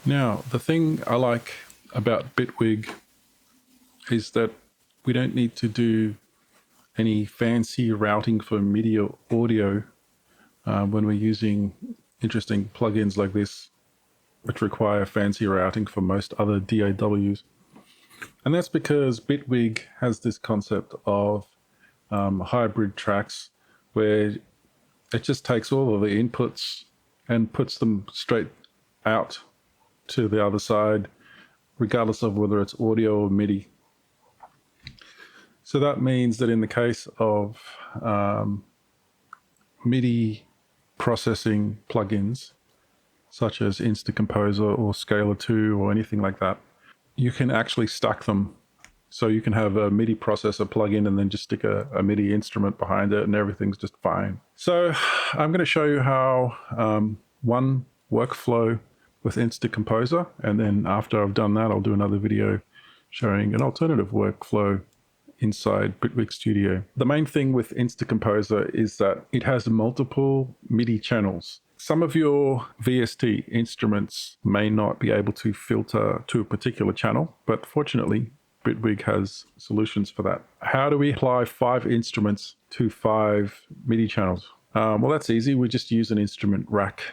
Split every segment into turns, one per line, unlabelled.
Now, the thing I like about Bitwig is that we don't need to do any fancy routing for MIDI audio when we're using interesting plugins like this, which require fancy routing for most other DAWs. And that's because Bitwig has this concept of hybrid tracks where it just takes all of the inputs and puts them straight out to the other side, regardless of whether it's audio or MIDI. So that means that in the case of MIDI processing plugins, such as Instacomposer or Scalar 2 or anything like that, you can actually stack them. So you can have a MIDI processor plugin and then just stick a MIDI instrument behind it and everything's just fine. So I'm going to show you how one workflow with Instacomposer, and then after I've done that, I'll do another video showing an alternative workflow inside Bitwig Studio. The main thing with Instacomposer is that it has multiple MIDI channels. Some of your VST instruments may not be able to filter to a particular channel, but fortunately, Bitwig has solutions for that. How do we apply 5 instruments to 5 MIDI channels? Well, that's easy. We just use an instrument rack.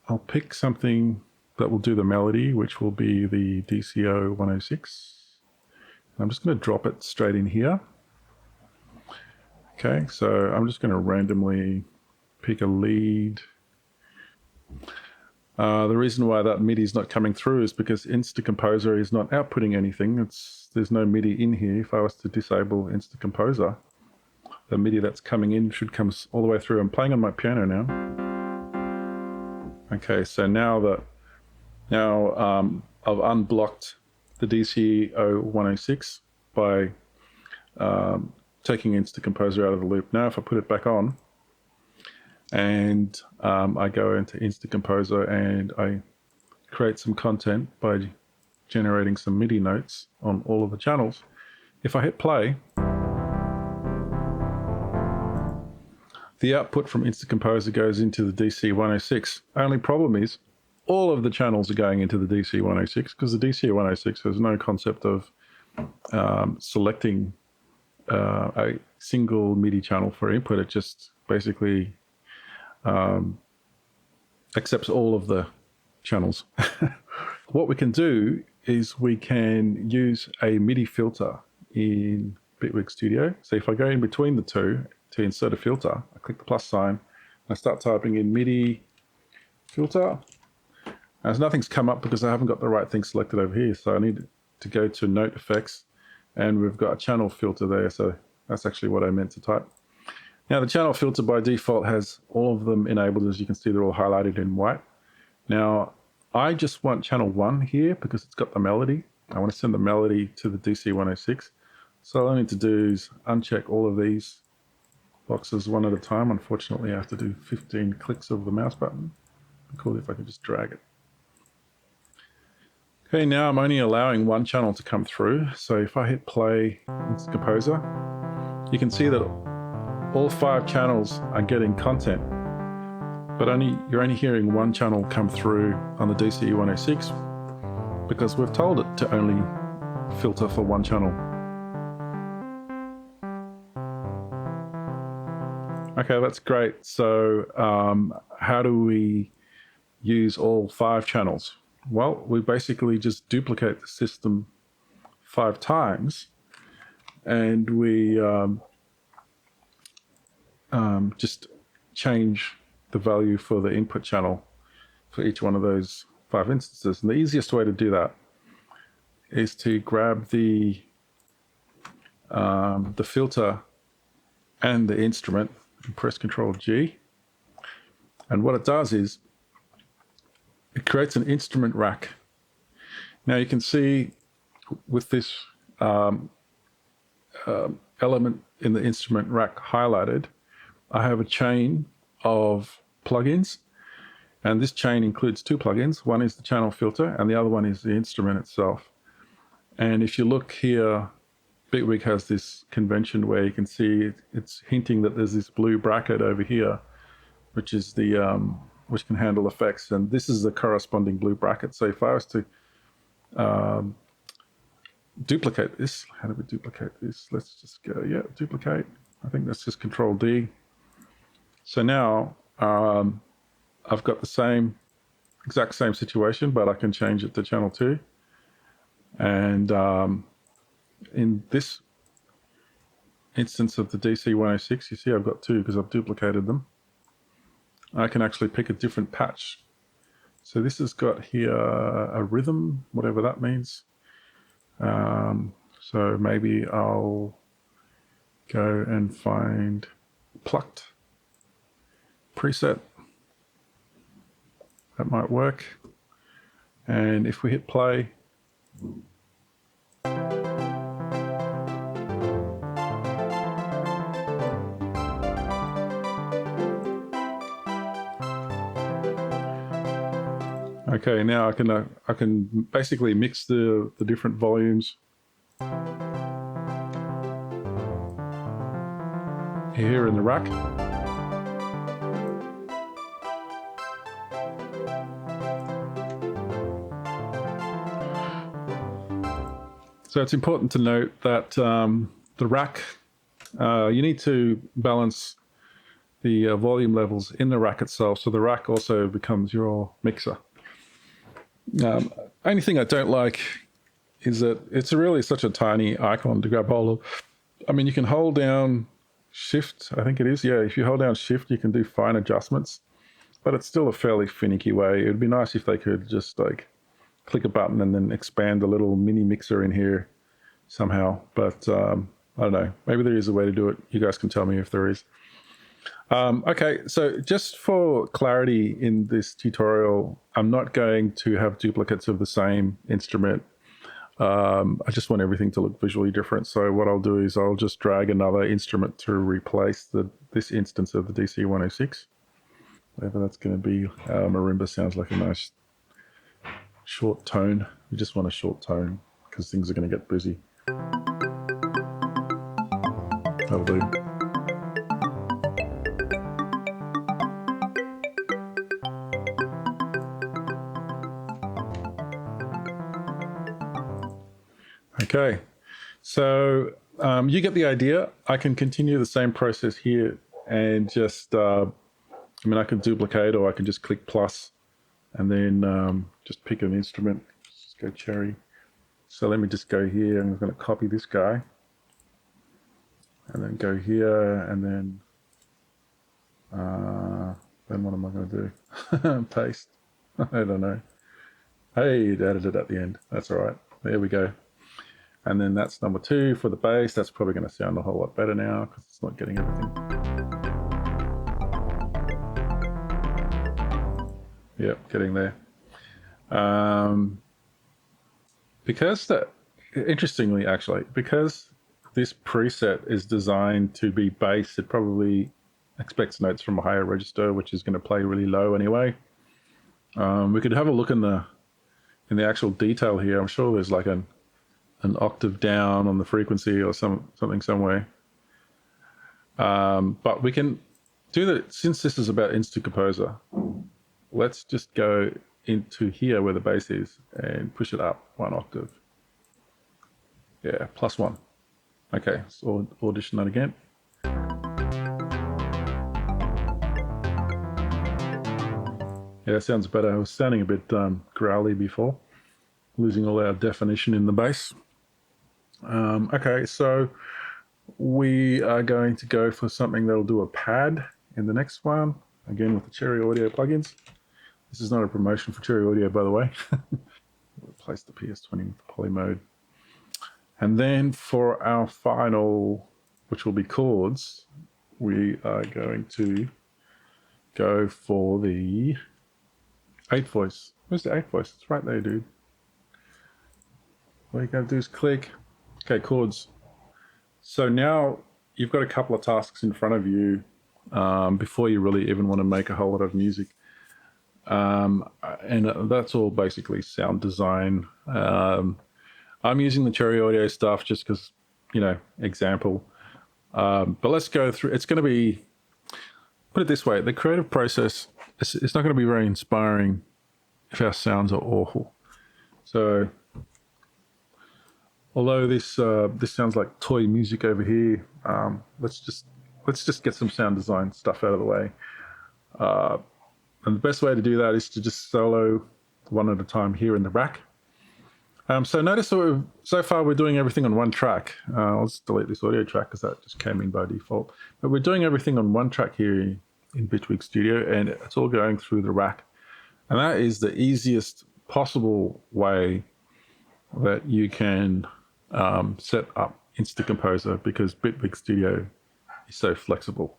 I'll pick something that will do the melody, which will be the DCO 106. I'm just going to drop it straight in here. Okay, so I'm just going to randomly pick a lead. The reason why that MIDI is not coming through is because Instacomposer is not outputting anything. There's no MIDI in here. If I was to disable Instacomposer, the MIDI that's coming in should come all the way through. I'm playing on my piano now. Okay, so now I've unblocked the DCO 106 by taking Instacomposer out of the loop. Now if I put it back on and I go into Instacomposer and I create some content by generating some MIDI notes on all of the channels, if I hit play, the output from Instacomposer goes into the DC 106. Only problem is all of the channels are going into the DC 106 because the DC 106 has no concept of selecting a single MIDI channel for input. It just basically accepts all of the channels. What we can do is we can use a MIDI filter in Bitwig Studio. So if I go in between the two to insert a filter, I click the plus sign, and I start typing in MIDI filter. As nothing's come up because I haven't got the right thing selected over here. So I need to go to Note Effects, and we've got a channel filter there. So that's actually what I meant to type. Now the channel filter by default has all of them enabled. As you can see, they're all highlighted in white. Now I just want channel 1 here because it's got the melody. I want to send the melody to the DC 106. So all I need to do is uncheck all of these boxes one at a time. Unfortunately, I have to do 15 clicks of the mouse button. It'd be cool if I could just drag it. Okay, now I'm only allowing one channel to come through. So if I hit play Instacomposer, you can see that all 5 channels are getting content, but you're only hearing one channel come through on the DC 106 because we've told it to only filter for one channel. Okay, that's great. So how do we use all 5 channels? Well, we basically just duplicate the system 5 times, and we just change the value for the input channel for each one of those 5 instances. And the easiest way to do that is to grab the filter and the instrument and press Ctrl G. And what it does is it creates an instrument rack. Now you can see with this element in the instrument rack highlighted, I have a chain of plugins, and this chain includes 2 plugins. One is the channel filter and the other one is the instrument itself. And if you look here, Bitwig has this convention where you can see it's hinting that there's this blue bracket over here, which is the which can handle effects, and this is the corresponding blue bracket. So if I was to duplicate this, how do we duplicate this? Let's just go, yeah, duplicate. I think that's just Control D. So now I've got the exact same situation, but I can change it to channel 2. And in this instance of the DC-106, you see I've got 2 because I've duplicated them. I can actually pick a different patch. So this has got here a rhythm, whatever that means. So maybe I'll go and find plucked preset. That might work. And if we hit play, okay, now I can basically mix the different volumes here in the rack. So it's important to note that the rack, you need to balance the volume levels in the rack itself, so the rack also becomes your mixer. Only thing I don't like is that it's really such a tiny icon to grab hold of. I mean, you can hold down Shift, I think it is. Yeah, if you hold down Shift, you can do fine adjustments, but it's still a fairly finicky way. It'd be nice if they could just like click a button and then expand a little mini mixer in here somehow. But I don't know, maybe there is a way to do it. You guys can tell me if there is. Okay, so just for clarity in this tutorial, I'm not going to have duplicates of the same instrument. I just want everything to look visually different. So what I'll do is I'll just drag another instrument to replace this instance of the DC-106. Whatever that's going to be. Marimba sounds like a nice short tone. We just want a short tone because things are going to get busy. That'll do. Okay, so you get the idea. I can continue the same process here and just, I mean, I can duplicate or I can just click plus and then just pick an instrument. Just go cherry. So let me just go here and I'm going to copy this guy and then go here and then what am I going to do? Paste. I don't know. Hey, it added it at the end. That's all right. There we go. And then that's number 2 for the bass. That's probably going to sound a whole lot better now because it's not getting everything. Yep, getting there. Because interestingly, actually, because this preset is designed to be bass, it probably expects notes from a higher register, which is going to play really low anyway. We could have a look in the actual detail here. I'm sure there's like an octave down on the frequency or something somewhere. But we can do that. Since this is about Instacomposer, let's just go into here where the bass is and push it up 1 octave. Yeah, +1. Okay, so audition that again. Yeah, sounds better. I was sounding a bit growly before, losing all our definition in the bass. Okay, so we are going to go for something that'll do a pad in the next one, again with the Cherry Audio plugins. This is not a promotion for Cherry Audio, by the way. Replace the PS20 with the poly mode. And then for our final, which will be chords, we are going to go for the 8th voice. Where's the 8th voice? It's right there, dude. What you're going to do is click. Okay, chords. So now you've got a couple of tasks in front of you before you really even want to make a whole lot of music. And that's all basically sound design. I'm using the Cherry Audio stuff just because, you know, example. But let's go through. It's going to be, put it this way, the creative process it's not going to be very inspiring if our sounds are awful. So although this sounds like toy music over here, let's just get some sound design stuff out of the way. And the best way to do that is to just solo one at a time here in the rack. So notice that so far we're doing everything on one track. I'll just delete this audio track because that just came in by default. But we're doing everything on one track here in Bitwig Studio, and it's all going through the rack. And that is the easiest possible way that you can set up Instacomposer, because Bitwig Studio is so flexible.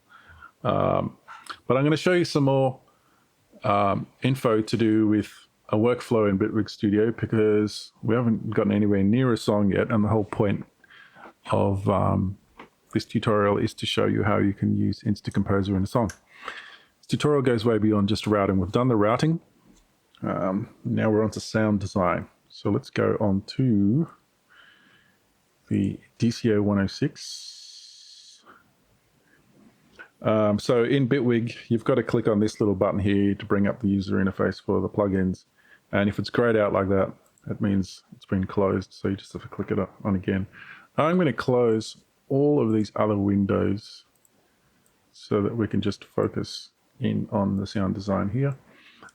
But I'm going to show you some more info to do with a workflow in Bitwig Studio, because we haven't gotten anywhere near a song yet, and the whole point of this tutorial is to show you how you can use Instacomposer in a song. This tutorial goes way beyond just routing. We've done the routing. Now we're on to sound design. So let's go on to the DCO 106. So in Bitwig, you've got to click on this little button here to bring up the user interface for the plugins. And if it's grayed out like that, that means it's been closed. So you just have to click it on again. I'm going to close all of these other windows so that we can just focus in on the sound design here.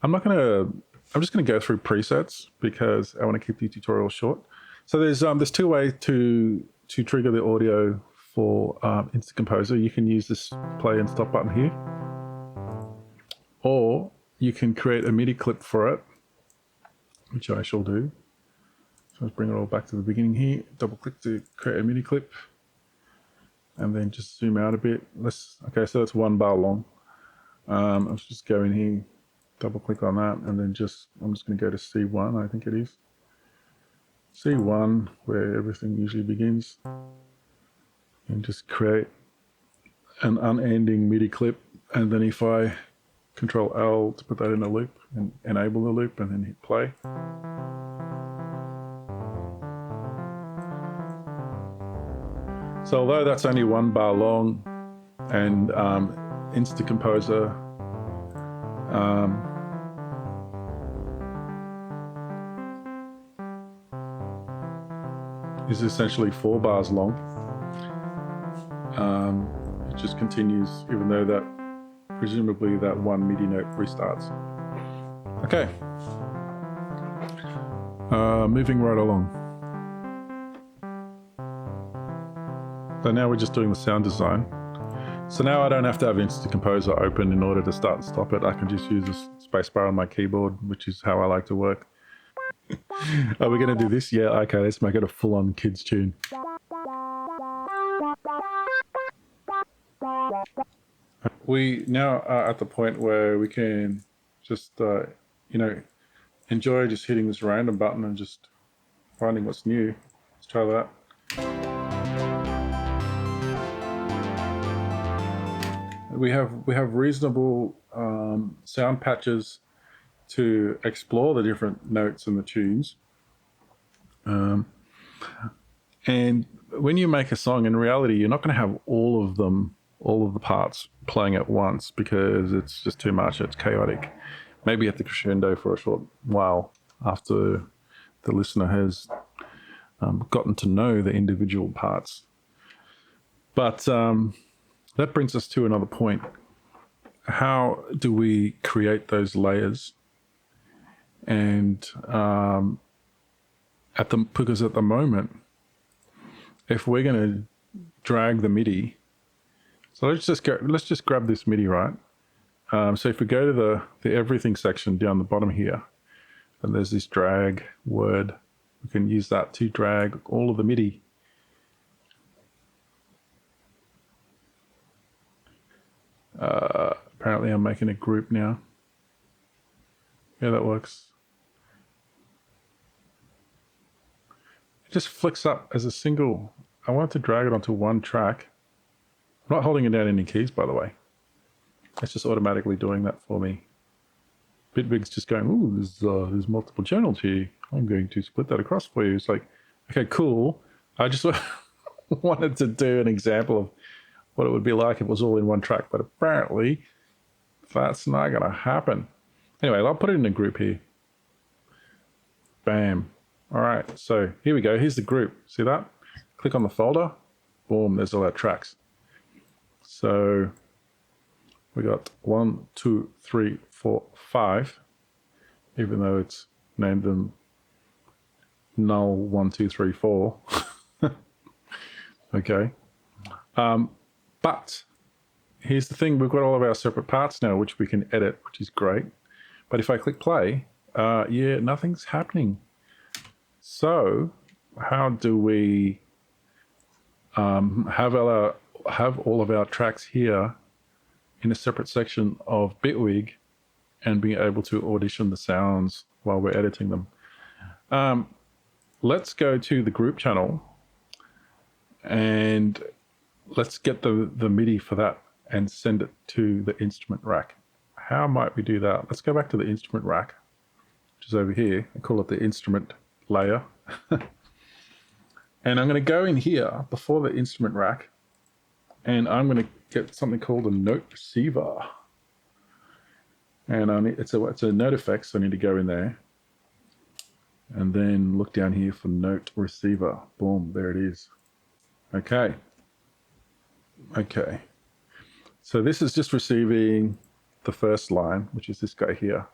I'm just going to go through presets because I want to keep the tutorial short. So there's two ways to trigger the audio for Instacomposer. You can use this play and stop button here, or you can create a MIDI clip for it, which I shall do. So let's bring it all back to the beginning here. Double click to create a MIDI clip, and then just zoom out a bit. Okay, so that's 1 bar long. I'll just go in here, double click on that, and then I'm just going to go to C1, I think it is. C1, where everything usually begins, and just create an unending MIDI clip. And then if I Control L to put that in a loop and enable the loop, and then hit play. So although that's only 1 bar long, and Instacomposer is essentially 4 bars long, it just continues even though that presumably that one MIDI note restarts. Okay, moving right along. So now we're just doing the sound design. So now I don't have to have Instacomposer open in order to start and stop it. I can just use the spacebar on my keyboard, which is how I like to work. Are we going to do this? Yeah, okay, let's make it a full-on kids tune. We now are at the point where we can just, enjoy just hitting this random button and just finding what's new. Let's try that. We have reasonable sound patches to explore the different notes and the tunes. And when you make a song, in reality, you're not going to have all of the parts playing at once, because it's just too much. It's chaotic. Maybe at the crescendo for a short while after the listener has gotten to know the individual parts. But that brings us to another point. How do we create those layers? And because at the moment, if we're going to drag the MIDI, so let's just grab this MIDI, right? So if we go to the everything section down the bottom here, and there's this drag word, we can use that to drag all of the MIDI. Apparently I'm making a group now. Yeah, that works. It just flicks up as a single. I want to drag it onto one track. I'm not holding it down any keys, by the way. It's just automatically doing that for me. Bitwig's just going, ooh, there's multiple channels here. I'm going to split that across for you. It's like, okay, cool. I just wanted to do an example of what it would be like if it was all in one track, but apparently That's not gonna happen. Anyway, I'll put it in a group here. Bam. All right, so here we go. Here's the group. See that? Click on the folder. Boom, there's all our tracks. So we got 1, 2, 3, 4, 5, even though it's named them null 1, 2, 3, 4. Okay. But here's the thing. We've got all of our separate parts now, which we can edit, which is great. But if I click play, yeah, nothing's happening. So how do we have all of our tracks here in a separate section of Bitwig and being able to audition the sounds while we're editing them? Let's go to the group channel and let's get the MIDI for that and send it to the instrument rack. How might we do that? Let's go back to the instrument rack, which is over here. I call it the instrument layer. And I'm going to go in here before the instrument rack, and I'm going to get something called a note receiver. And it's a note effect, so I need to go in there. And then look down here for note receiver. Boom, there it is. Okay. Okay. So this is just receiving the first line, which is this guy here.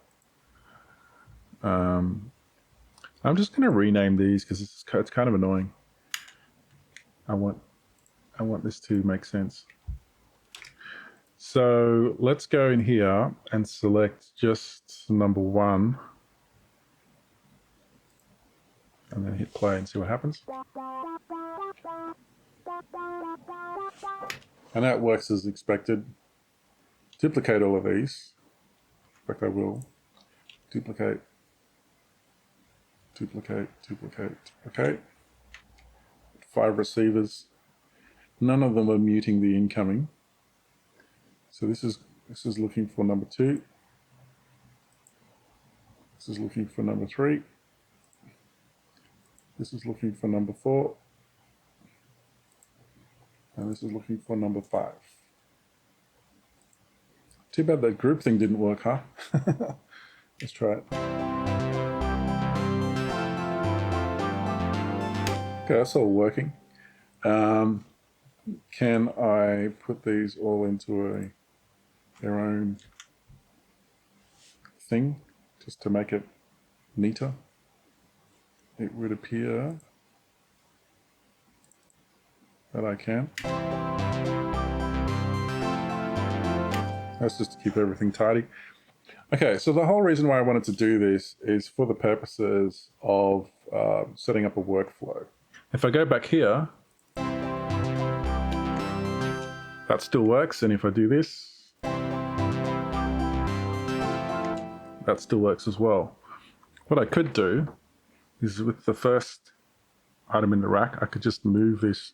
I'm just going to rename these because it's kind of annoying. I want this to make sense. So let's go in here and select just number 1. And then hit play and see what happens. And that works as expected. Duplicate all of these. In fact, I will. Duplicate. Duplicate, duplicate, duplicate. 5 receivers. None of them are muting the incoming. So this is looking for number 2. This is looking for number 3. This is looking for number 4. And this is looking for number 5. Too bad that group thing didn't work, huh? Let's try it. Okay, that's all working. Can I put these all into their own thing just to make it neater? It would appear that I can. That's just to keep everything tidy. Okay, so the whole reason why I wanted to do this is for the purposes of setting up a workflow. If I go back here, that still works, and if I do this, that still works as well. What I could do is with the first item in the rack, I could just move this.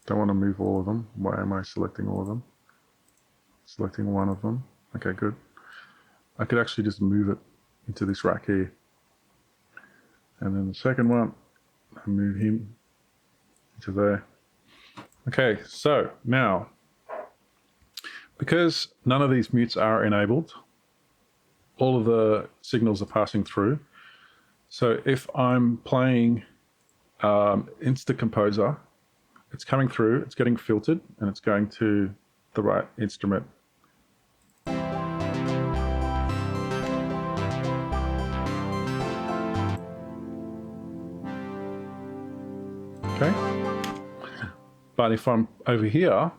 Don't want to move all of them. Why am I selecting all of them? Selecting one of them. Okay, good. I could actually just move it into this rack here. And then the second one, I move him into there. Okay, so now, because none of these mutes are enabled, all of the signals are passing through. So if I'm playing Instacomposer, it's coming through, it's getting filtered, and it's going to the right instrument. Okay. But if I'm over here,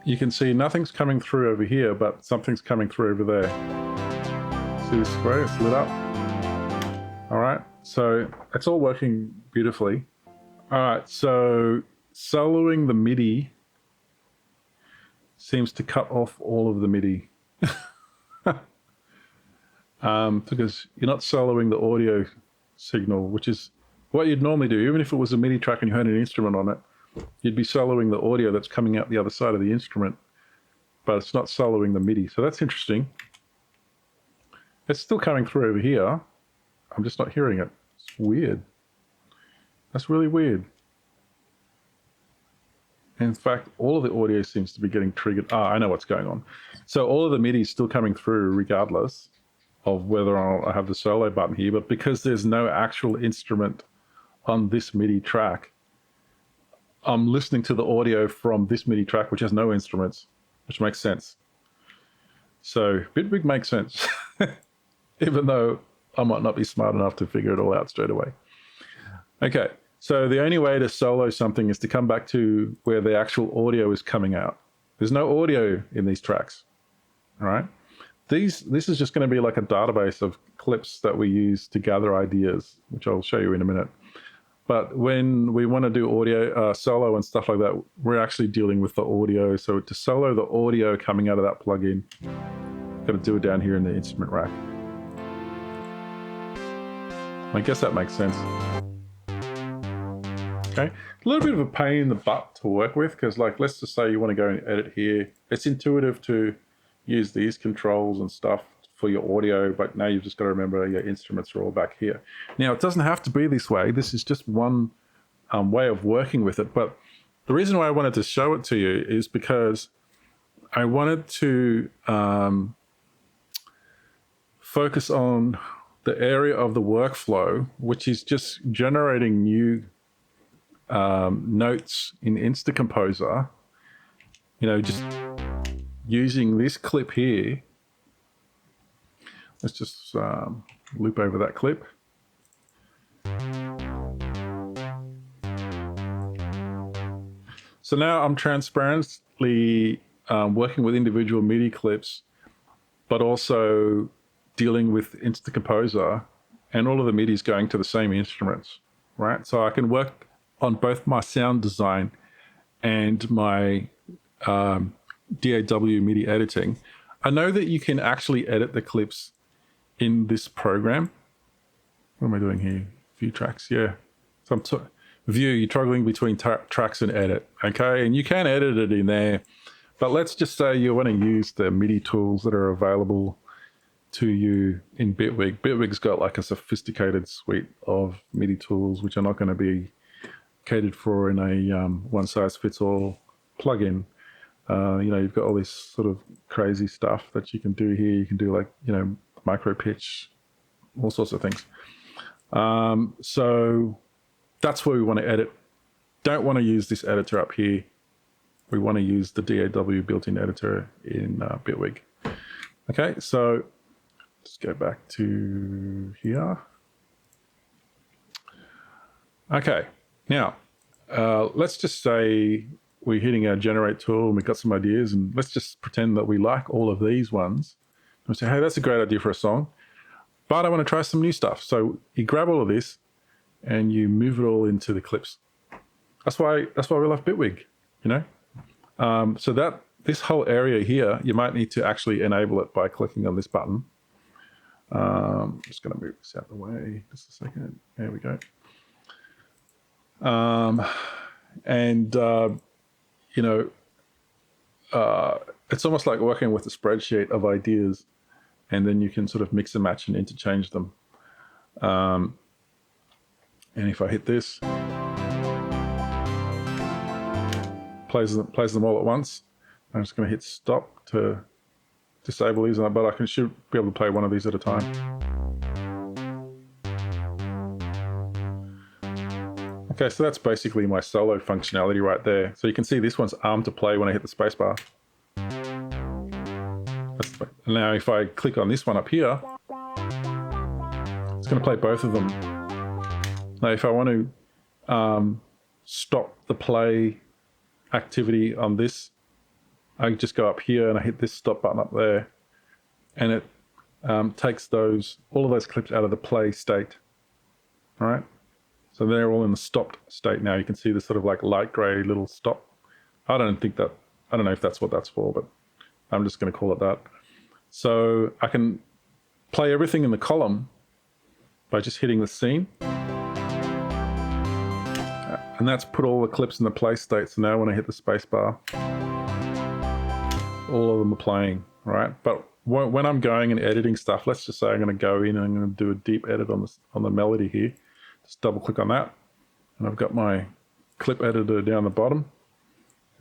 you can see nothing's coming through over here, but something's coming through over there. See this square? It's lit up. All right, so it's all working beautifully. All right, so soloing the MIDI seems to cut off all of the MIDI. Because you're not soloing the audio signal, which is what you'd normally do. Even if it was a MIDI track and you had an instrument on it, you'd be soloing the audio that's coming out the other side of the instrument, but it's not soloing the MIDI. So that's interesting. It's still coming through over here. I'm just not hearing it. It's weird. That's really weird. In fact, all of the audio seems to be getting triggered. I know what's going on. So all of the MIDI is still coming through regardless of whether I have the solo button here, but because there's no actual instrument on this MIDI track, I'm listening to the audio from this MIDI track, which has no instruments, which makes sense. So Bitwig makes sense, even though I might not be smart enough to figure it all out straight away. Okay, so the only way to solo something is to come back to where the actual audio is coming out. There's no audio in these tracks, all right? This is just going to be like a database of clips that we use to gather ideas, which I'll show you in a minute. But when we want to do audio solo and stuff like that, we're actually dealing with the audio. So to solo the audio coming out of that plugin, got to do it down here in the instrument rack. I guess that makes sense. Okay, a little bit of a pain in the butt to work with, because like, let's just say you want to go and edit here. It's intuitive to use these controls and stuff for your audio, but now you've just got to remember your instruments are all back here. Now, it doesn't have to be this way. This is just one way of working with it. But the reason why I wanted to show it to you is because I wanted to focus on the area of the workflow, which is just generating new notes in Instacomposer, just using this clip here. Let's just loop over that clip. So now I'm transparently working with individual MIDI clips, but also dealing with Instacomposer, and all of the MIDI is going to the same instruments, right? So I can work on both my sound design and my DAW MIDI editing. I know that you can actually edit the clips in this program. What am I doing here? View tracks, yeah. So view, you're toggling between tracks and edit, okay? And you can edit it in there, but let's just say you want to use the MIDI tools that are available to you in Bitwig. Bitwig's got like a sophisticated suite of MIDI tools, which are not going to be catered for in a one-size-fits-all plugin. You've got all this sort of crazy stuff that you can do here. You can do like, micro pitch, all sorts of things. So that's where we want to edit. Don't want to use this editor up here. We want to use the DAW built-in editor in Bitwig. Okay, so let's go back to here. Okay, now let's just say we're hitting our generate tool and we've got some ideas, and let's just pretend that we like all of these ones. And we say, hey, that's a great idea for a song, but I want to try some new stuff. So you grab all of this and you move it all into the clips. That's why we love Bitwig, So that this whole area here, you might need to actually enable it by clicking on this button. I'm just going to move this out of the way just a second. There we go. It's almost like working with a spreadsheet of ideas, and then you can sort of mix and match and interchange them. And if I hit this, plays them all at once. I'm just going to hit stop to disable these, but I should be able to play one of these at a time. Okay, so that's basically my solo functionality right there. So you can see this one's armed to play when I hit the spacebar. Now if I click on this one up here, it's going to play both of them. Now if I want to stop the play activity on this, I just go up here and I hit this stop button up there, and it takes all of those clips out of the play state. All right, so they're all in the stopped state now. You can see the sort of like light gray little stop. I don't know if that's what that's for, but I'm just going to call it that. So I can play everything in the column by just hitting the scene. And that's put all the clips in the play state. So now when I hit the space bar, all of them are playing, right? But when I'm going and editing stuff, let's just say I'm going to go in and I'm going to do a deep edit on the melody here. Just double click on that. And I've got my clip editor down the bottom.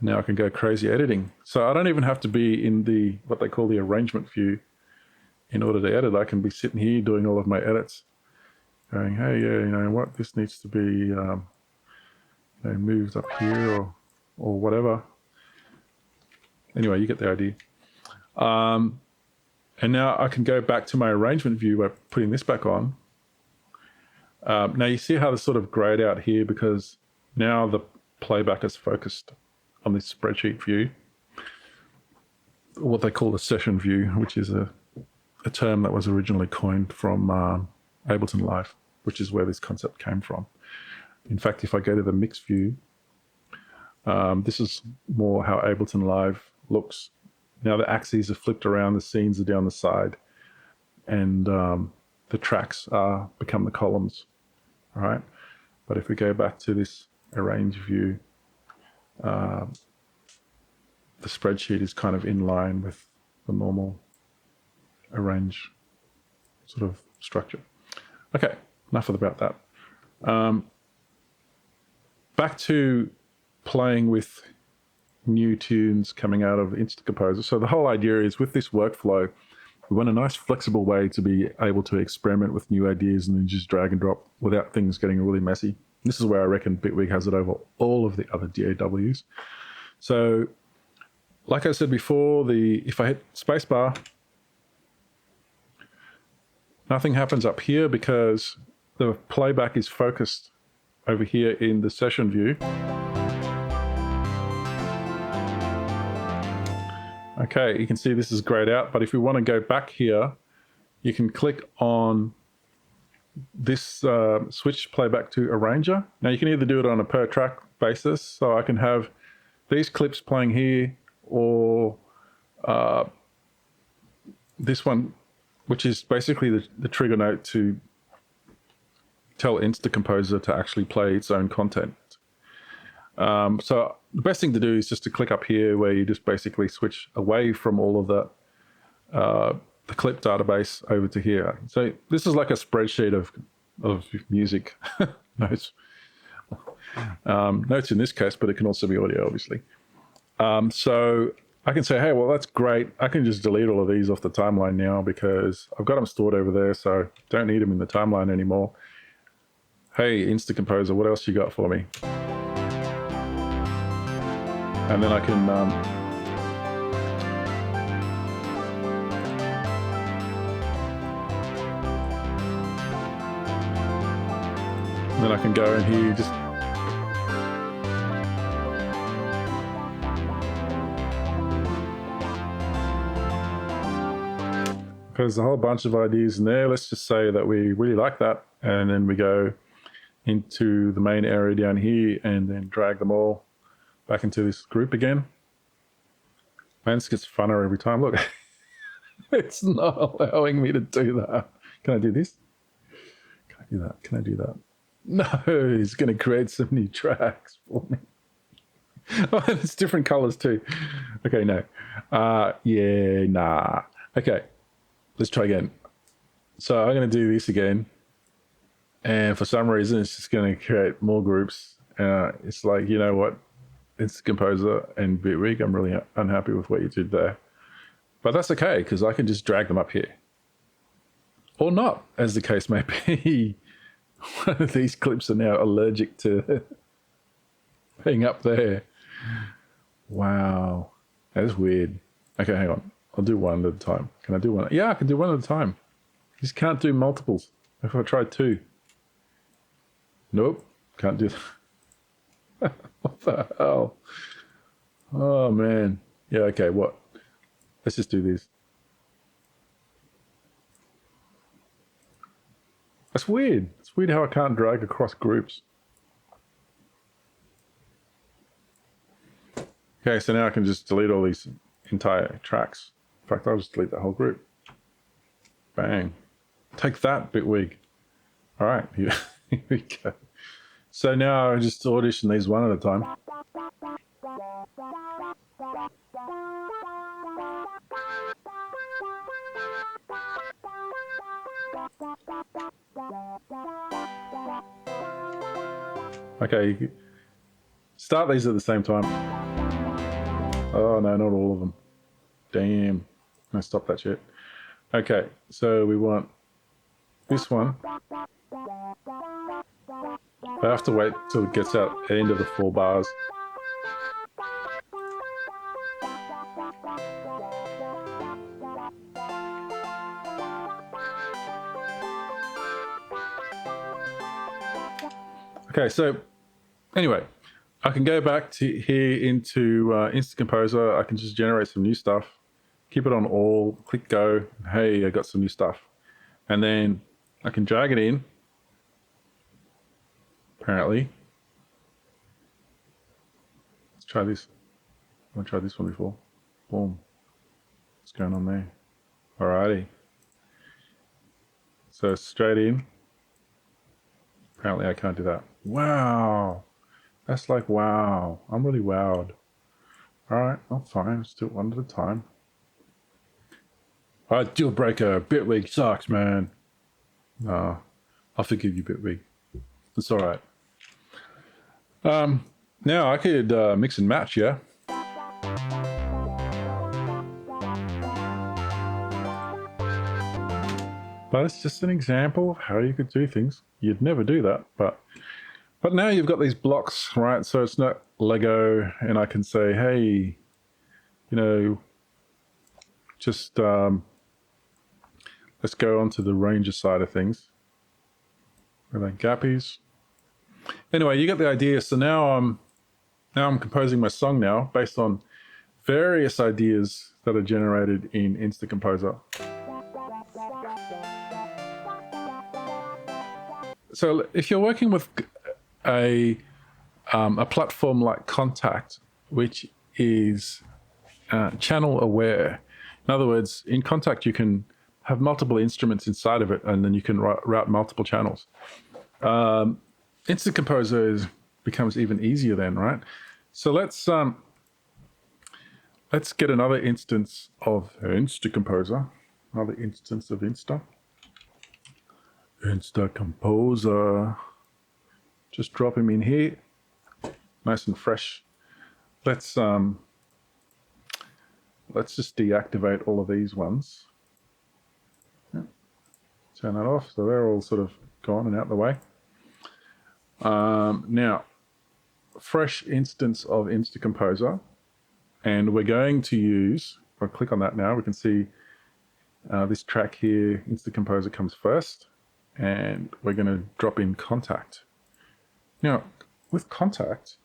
Now I can go crazy editing. So I don't even have to be in the what they call the arrangement view in order to edit. I can be sitting here doing all of my edits, going, hey, yeah, you know what, this needs to be moved up here or whatever. Anyway, you get the idea. And now I can go back to my arrangement view by putting this back on. Now you see how this sort of grayed out here because now the playback is focused on this spreadsheet view, what they call the session view, which is a term that was originally coined from Ableton Live, which is where this concept came from. In fact, if I go to the mix view, this is more how Ableton Live looks. Now the axes are flipped around, the scenes are down the side, and the tracks become the columns, all right? But if we go back to this arrange view, the spreadsheet is kind of in line with the normal arrange sort of structure. Okay, enough about that. Back to playing with new tunes coming out of Instacomposer. So the whole idea is with this workflow, we want a nice flexible way to be able to experiment with new ideas and then just drag and drop without things getting really messy. This is where I reckon Bitwig has it over all of the other DAWs. So like I said before, if I hit spacebar, nothing happens up here because the playback is focused over here in the session view. Okay, you can see this is grayed out, but if we want to go back here, you can click on this switch playback to arranger. Now you can either do it on a per track basis, so I can have these clips playing here, or this one, which is basically the trigger note to tell Instacomposer to actually play its own content. So the best thing to do is just to click up here where you just basically switch away from all of the clip database over to here. So this is like a spreadsheet of music notes. Notes in this case, but it can also be audio, obviously. So I can say, hey, well, that's great. I can just delete all of these off the timeline now because I've got them stored over there, so don't need them in the timeline anymore. Hey, Instacomposer, what else you got for me? And then I can go in here, just because there's a whole bunch of ideas in there. Let's just say that we really like that, and then we go into the main area down here and then drag them all back into this group again. Man, this gets funner every time. Look, it's not allowing me to do that. Can I do this? Can I do that? Can I do that? No, it's going to create some new tracks for me. Oh, it's different colors too. Okay, no. Yeah, nah. Okay, let's try again. So I'm going to do this again. And for some reason, it's just going to create more groups. It's like, you know what? It's Composer and Bitwig. I'm really unhappy with what you did there. But that's okay, because I can just drag them up here. Or not, as the case may be. One of these clips are now allergic to being up there. Wow. That's weird. Okay, hang on. I'll do one at a time. Can I do one? Yeah, I can do one at a time. You just can't do multiples. If I try two. Nope. Can't do that. What the hell? Oh, man. Yeah, okay, what? Let's just do this. That's weird. It's weird how I can't drag across groups. Okay, so now I can just delete all these entire tracks. In fact, I'll just delete that whole group. Bang. Take that, Bitwig. All right, here we go. So now I just audition these one at a time. Okay, start these at the same time. Oh no, not all of them. Damn. No, stop that shit. Okay, so we want this one. I have to wait till it gets out the end of the 4 bars. Okay, so anyway, I can go back to here into Instacomposer. I can just generate some new stuff, keep it on all, click go. Hey, I got some new stuff. And then I can drag it in, apparently. Let's try this. I tried this one before. Boom. What's going on there? Alrighty. So straight in. Apparently I can't do that. Wow. That's like, wow. I'm really wowed. Alright, well, fine. Let's do it one at a time. Alright, deal breaker. Bitwig sucks, man. I'll forgive you, Bitwig. It's alright. Now I could mix and match, yeah? But it's just an example of how you could do things. You'd never do that, but now you've got these blocks, right? So it's not Lego, and I can say, hey, you know, just let's go on to the Ranger side of things. Where are they? Gappies. Anyway, you get the idea. So now I'm composing my song now based on various ideas that are generated in Instacomposer. So if you're working with a platform like Kontakt, which is channel aware, in other words, in Kontakt you can have multiple instruments inside of it, and then you can route multiple channels. Instacomposer becomes even easier then, right? So let's get another instance of Instacomposer, another instance of Instacomposer. Just drop him in here, nice and fresh. Let's just deactivate all of these ones. Yeah. Turn that off, so they're all sort of gone and out the way. Now, fresh instance of Instacomposer, and we're going to use, if I click on that now, we can see this track here, Instacomposer comes first, and we're going to drop in Kontakt. Now, with Kontakt,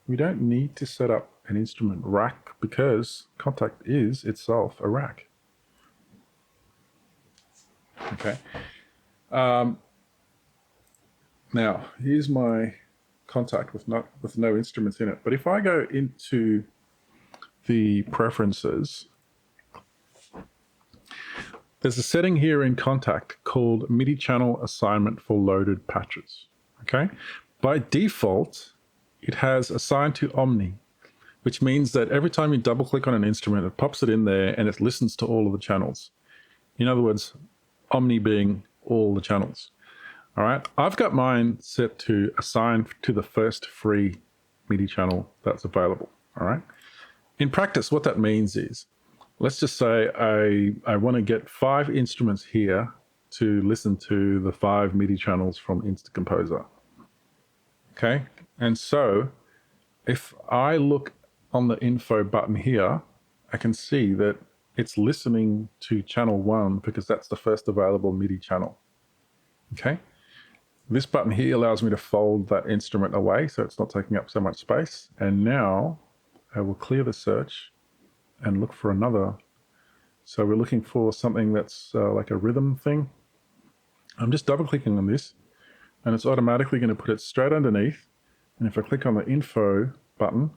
we don't need to set up an instrument rack because Kontakt is itself a rack. Okay. Now, here's my Kontakt with no instruments in it. But if I go into the preferences, there's a setting here in Kontakt called MIDI channel assignment for loaded patches. Okay. By default, it has assigned to Omni, which means that every time you double click on an instrument, it pops it in there and it listens to all of the channels. In other words, Omni being all the channels. All right, I've got mine set to assign to the first free MIDI channel that's available. All right. In practice, what that means is, let's just say I want to get 5 instruments here to listen to the 5 MIDI channels from Instacomposer. Okay, and so if I look on the info button here, I can see that it's listening to channel 1 because that's the first available MIDI channel. Okay, this button here allows me to fold that instrument away so it's not taking up so much space. And now I will clear the search and look for another. So we're looking for something that's like a rhythm thing. I'm just double clicking on this and it's automatically going to put it straight underneath. And if I click on the info button,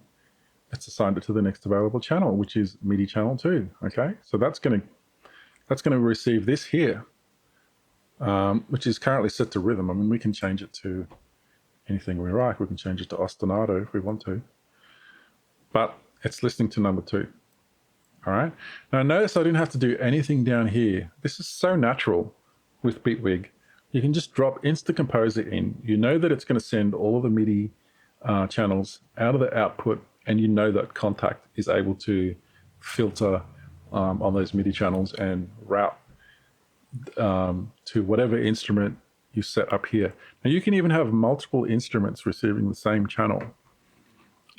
it's assigned it to the next available channel, which is MIDI channel 2. Okay, so that's going to receive this here, which is currently set to rhythm. I mean, we can change it to anything we like. We can change it to ostinato if we want to, but it's listening to number 2. All right. Now notice I didn't have to do anything down here. This is so natural with Bitwig. You can just drop Instacomposer in. You know that it's going to send all of the MIDI channels out of the output and you know that Kontakt is able to filter on those MIDI channels and route to whatever instrument you set up here. Now you can even have multiple instruments receiving the same channel,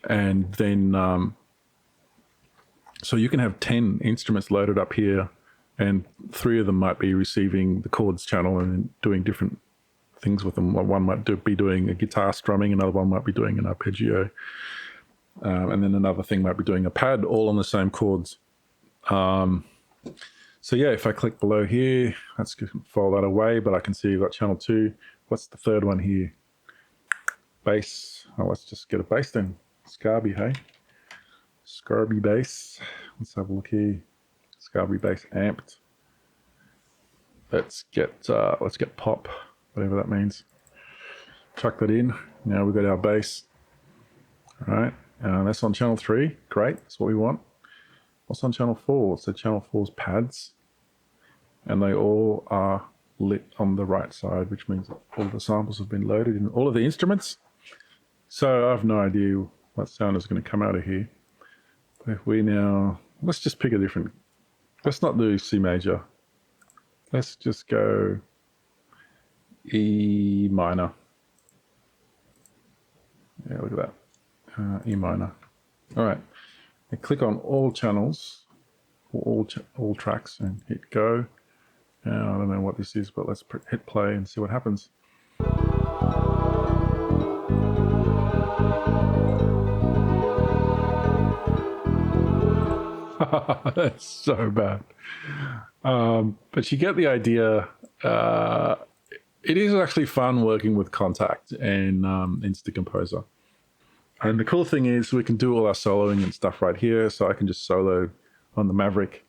and then so you can have 10 instruments loaded up here, and 3 of them might be receiving the chords channel and doing different things with them. One might be doing a guitar strumming, another one might be doing an arpeggio, and then another thing might be doing a pad, all on the same chords. So yeah, if I click below here, let's file that away, but I can see you've got channel 2. What's the third one here? Bass. Oh, let's just get a bass then. Scarby, hey? Scarby bass. Let's have a look here. Scarby bass amped. Let's get pop, whatever that means. Chuck that in. Now we've got our bass. All right, that's on channel 3. Great, that's what we want. What's on channel 4? So channel 4's pads, and they all are lit on the right side, which means all the samples have been loaded in all of the instruments. So I have no idea what sound is going to come out of here. If we now, let's just pick a different, let's not do C major. Let's just go E minor. Yeah, look at that. E minor. All right. And click on all channels, or all tracks, and hit go. Now, I don't know what this is, but let's hit play and see what happens. That's so bad. But you get the idea. It is actually fun working with Kontakt and Instacomposer. And the cool thing is we can do all our soloing and stuff right here. So I can just solo on the Maverick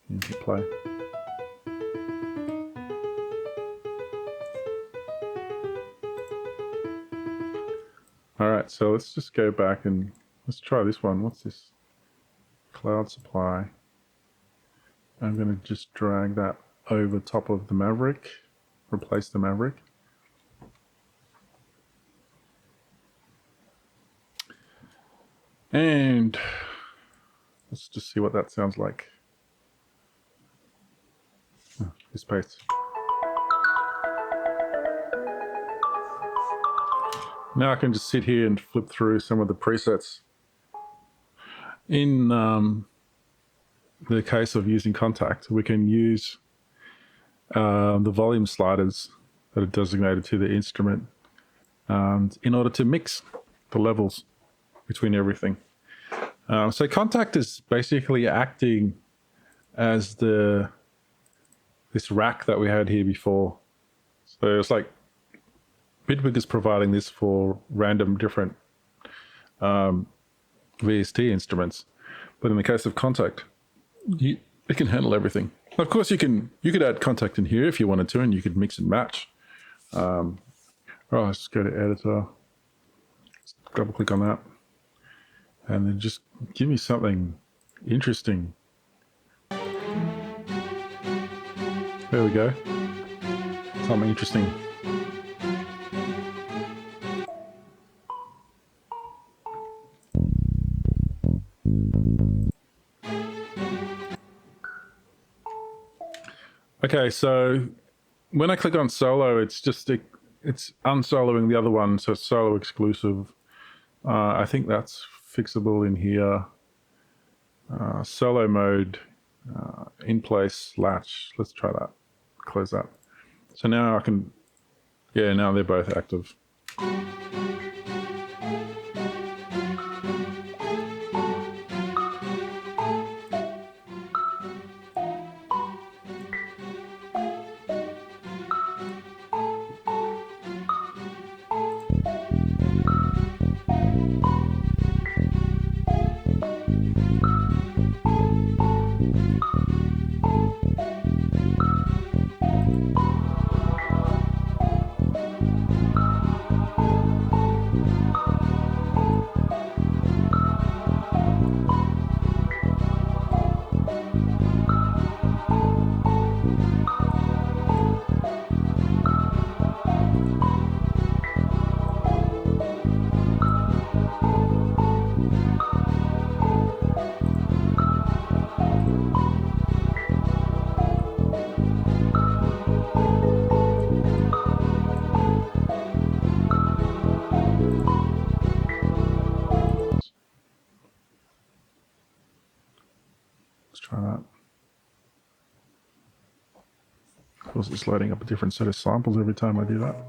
and hit play. All right, so let's just go back and let's try this one. What's this? Cloud Supply. I'm going to just drag that over top of the Maverick, replace the Maverick. And let's just see what that sounds like. Oh, this pace. Now I can just sit here and flip through some of the presets. In the case of using Kontakt, we can use the volume sliders that are designated to the instrument in order to mix the levels between everything. So Kontakt is basically acting as this rack that we had here before. So it's like Bitwig is providing this for random different VST instruments, but in the case of Kontakt, it can handle everything. Of course, you could add Kontakt in here if you wanted to, and you could mix and match. Let's go to editor, double click on that, and then just give me something interesting. There we go, something interesting. Okay, so when I click on solo, it's unsoloing the other one, so it's solo exclusive. I think that's fixable in here. Solo mode, in place, latch. Let's try that. Close that. So now I can, yeah, now they're both active. Of course, it's loading up a different set of samples every time I do that.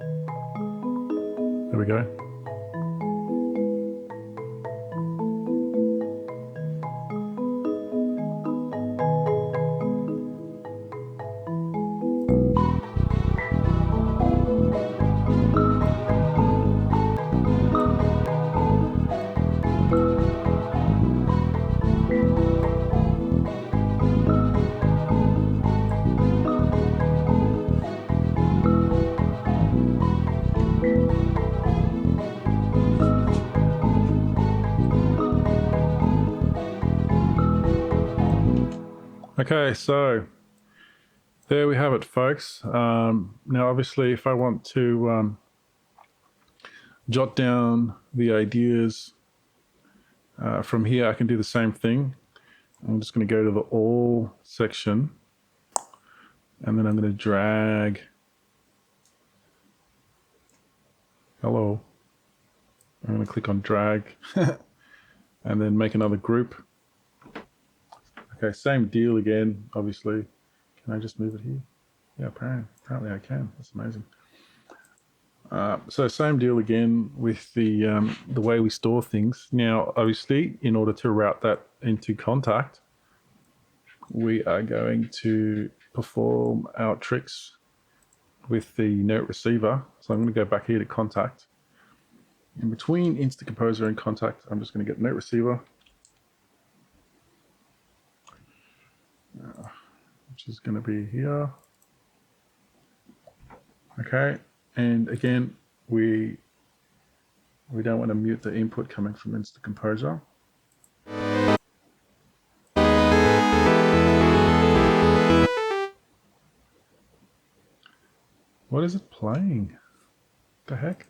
There we go. Okay, so there we have it, folks. Now, obviously, if I want to jot down the ideas from here, I can do the same thing. I'm just going to go to the All section, and then I'm going to drag. Hello. I'm going to click on drag, and then make another group. Okay, same deal again, obviously. Can I just move it here? Yeah, apparently I can. That's amazing. So same deal again with the way we store things. Now, obviously, in order to route that into Kontakt, we are going to perform our tricks with the note receiver. So I'm going to go back here to Kontakt. In between Instacomposer and Kontakt, I'm just going to get note receiver, which is going to be here. Okay, and again, we don't want to mute the input coming from Instacomposer. What is it playing? What the heck?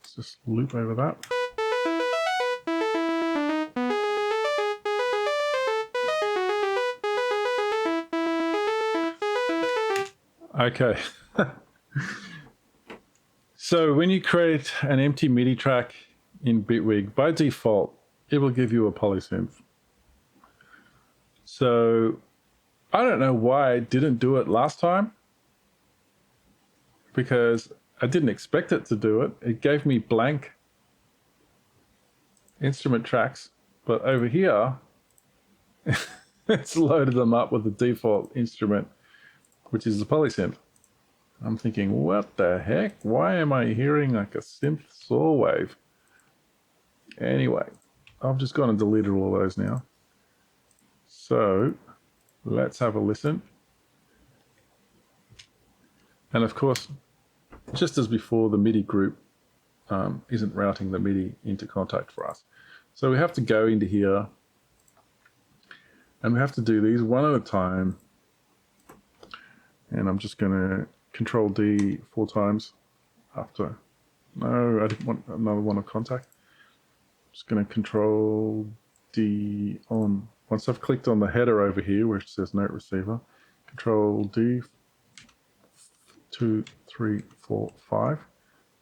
Let's just loop over that. Okay. So when you create an empty MIDI track in Bitwig, by default, it will give you a polysynth. So I don't know why I didn't do it last time, because I didn't expect it to do it. It gave me blank instrument tracks, but over here, it's loaded them up with the default instrument, which is the polysynth. I'm thinking, what the heck? Why am I hearing like a synth saw wave? Anyway, I've just gone and deleted all of those now. So let's have a listen. And of course, just as before, the MIDI group isn't routing the MIDI into Kontakt for us. So we have to go into here and we have to do these one at a time. And I'm just going to Control D 4 times after. No, I didn't want another one of Kontakt. Just going to Control D on. Once I've clicked on the header over here where it says note receiver, Control D 2, 3, 4, 5.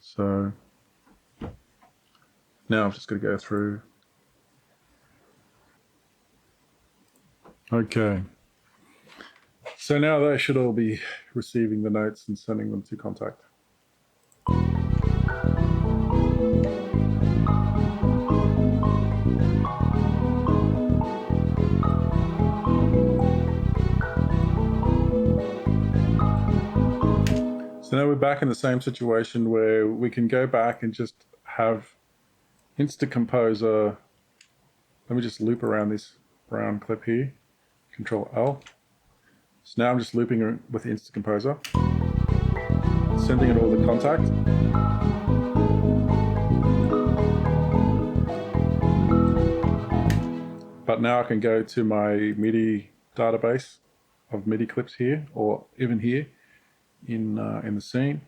So now I'm just going to go through. Okay. So now they should all be receiving the notes and sending them to Kontakt. So now we're back in the same situation where we can go back and just have Instacomposer. Let me just loop around this brown clip here. Control L. So now I'm just looping with Instacomposer, sending it all to Kontakt. But now I can go to my MIDI database of MIDI clips here, or even here in the scene.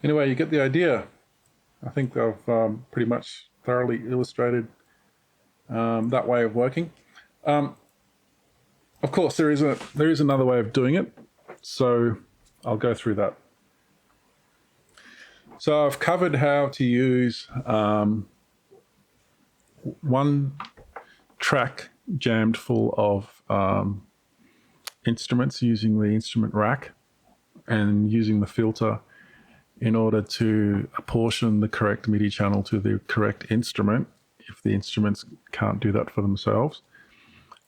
Anyway, you get the idea. I think I've pretty much thoroughly illustrated that way of working. Of course, there is another way of doing it, so I'll go through that. So I've covered how to use one track jammed full of instruments using the instrument rack and using the filter in order to apportion the correct MIDI channel to the correct instrument if the instruments can't do that for themselves.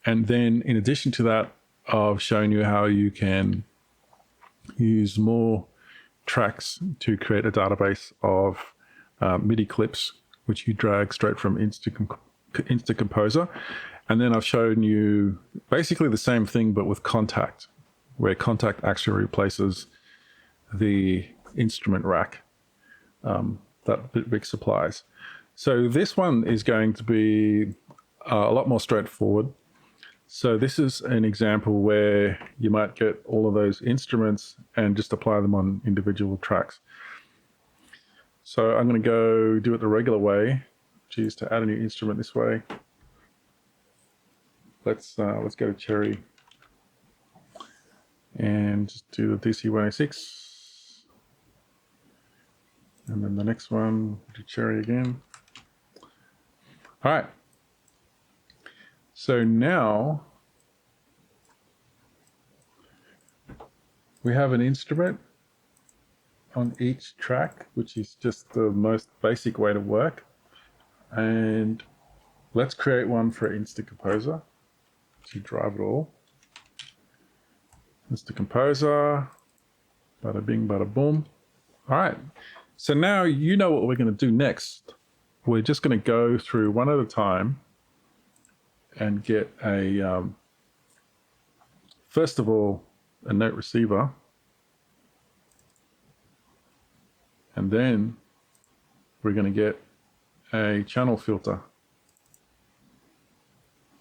And then in addition to that, I've shown you how you can use more tracks to create a database of MIDI clips, which you drag straight from Instacomposer. And then I've shown you basically the same thing, but with Kontakt, where Kontakt actually replaces the instrument rack that Bitwig supplies. So this one is going to be a lot more straightforward. So this is an example where you might get all of those instruments and just apply them on individual tracks. So I'm going to go do it the regular way, which is to add a new instrument this way. Let's go to Cherry and just do the DC 106. And then the next one, do Cherry again. All right. So now we have an instrument on each track, which is just the most basic way to work. And let's create one for Instacomposer to drive it all. Instacomposer, bada bing, bada boom. All right. So now you know what we're going to do next. We're just going to go through one at a time and get a, first of all, a note receiver. And then we're going to get a channel filter.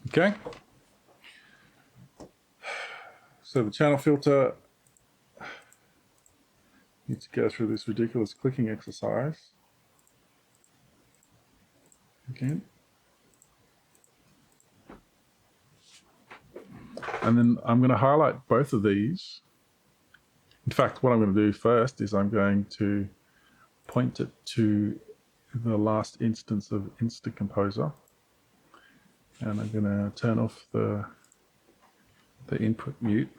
Okay? So the channel filter needs to go through this ridiculous clicking exercise. Again. And then I'm going to highlight both of these. In fact, what I'm going to do first is I'm going to point it to the last instance of Instacomposer. And I'm going to turn off the input mute.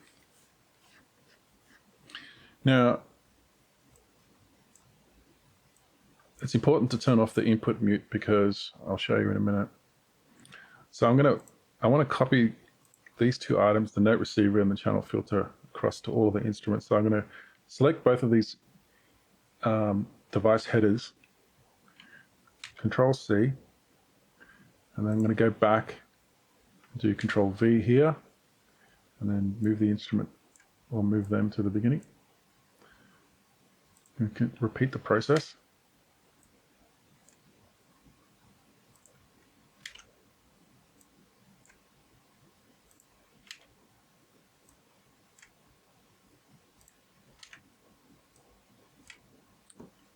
Now, it's important to turn off the input mute because I'll show you in a minute. So I want to copy these two items, the note receiver and the channel filter, across to all of the instruments. So I'm going to select both of these device headers, Control C, and then I'm going to go back, do Control V here, and then move the instrument or move them to the beginning. You can repeat the process.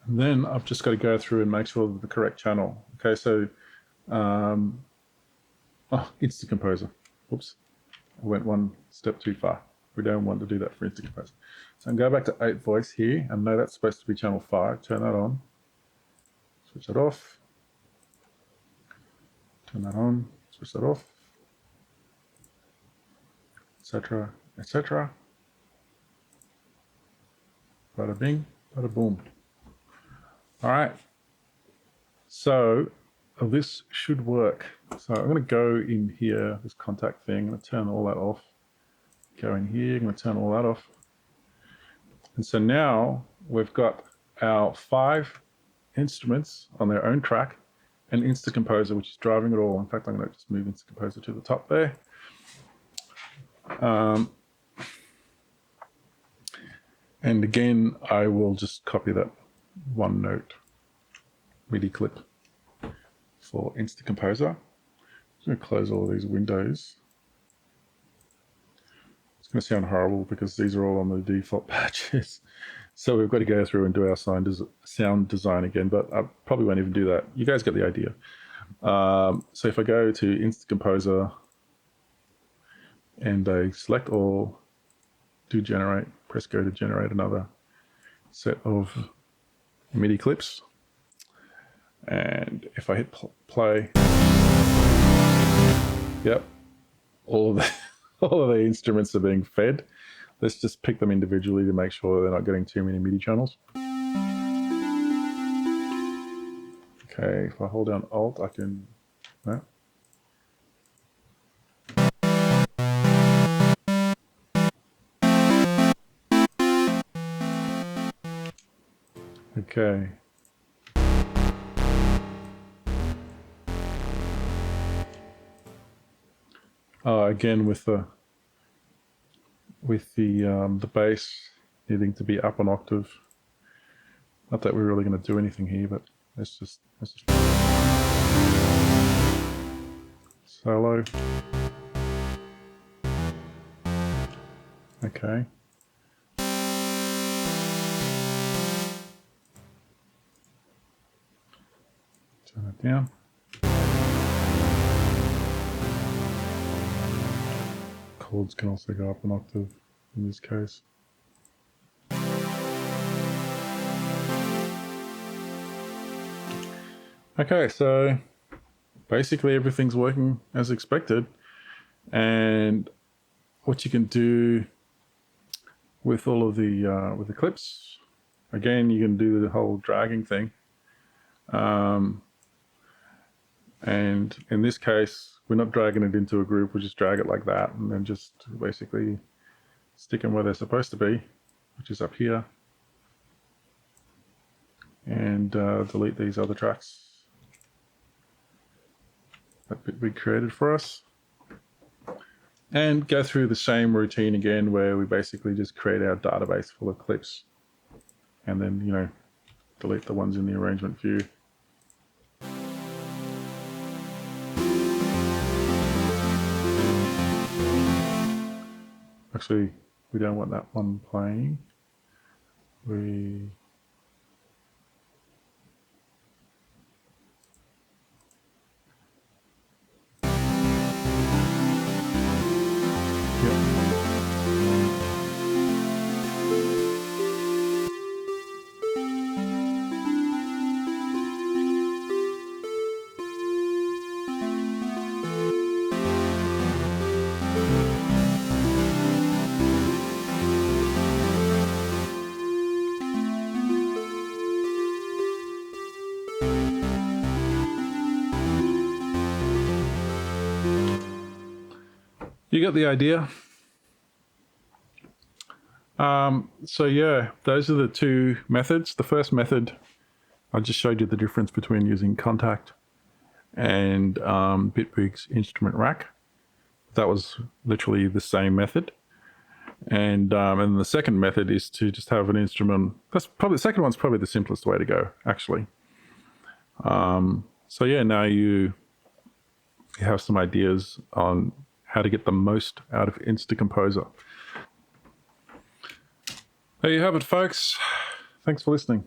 And then I've just got to go through and make sure that the correct channel. Okay, so, Instacomposer. Oops, I went one step too far. We don't want to do that for Instacomposer. So I'm going to go back to 8 voice here, and know that's supposed to be channel 5. Turn that on. Switch that off. Turn that on. Switch that off. Etc. Etc. Bada bing, bada boom. All right, so this should work. So I'm going to go in here, this Kontakt thing, I'm going to turn all that off. Go in here, I'm going to turn all that off. And so now we've got our 5 instruments on their own track and Instacomposer, which is driving it all. In fact, I'm going to just move Instacomposer to the top there. And again, I will just copy that one note MIDI clip for Instacomposer. I'm going to close all of these windows. It's going to sound horrible because these are all on the default patches. So we've got to go through and do our sound design again, but I probably won't even do that. You guys get the idea. So if I go to Instacomposer, and I select all, do generate, press go to generate another set of MIDI clips. And if I hit play, yep, all of the all of the instruments are being fed. Let's just pick them individually to make sure they're not getting too many MIDI channels. Okay, if I hold down Alt, I can, no. Okay. Again, with the bass needing to be up an octave. Not that we're really going to do anything here, but let's just solo. Okay. Turn it down. Chords can also go up an octave in this case. Okay, so basically everything's working as expected. And what you can do with all of the clips, again, you can do the whole dragging thing. And in this case, we're not dragging it into a group, we just drag it like that and then just basically stick them where they're supposed to be, which is up here. And delete these other tracks that Bitwig created for us. And go through the same routine again where we basically just create our database full of clips and then, you know, delete the ones in the arrangement view. Actually, we don't want that one playing. You got the idea. So yeah, those are the two methods. The first method, I just showed you the difference between using Kontakt and Bitwig's instrument rack. That was literally the same method. And the second method is to just have an instrument. That's probably the second one's probably the simplest way to go, actually. So yeah, now you have some ideas on how to get the most out of Instacomposer. There you have it, folks. Thanks for listening.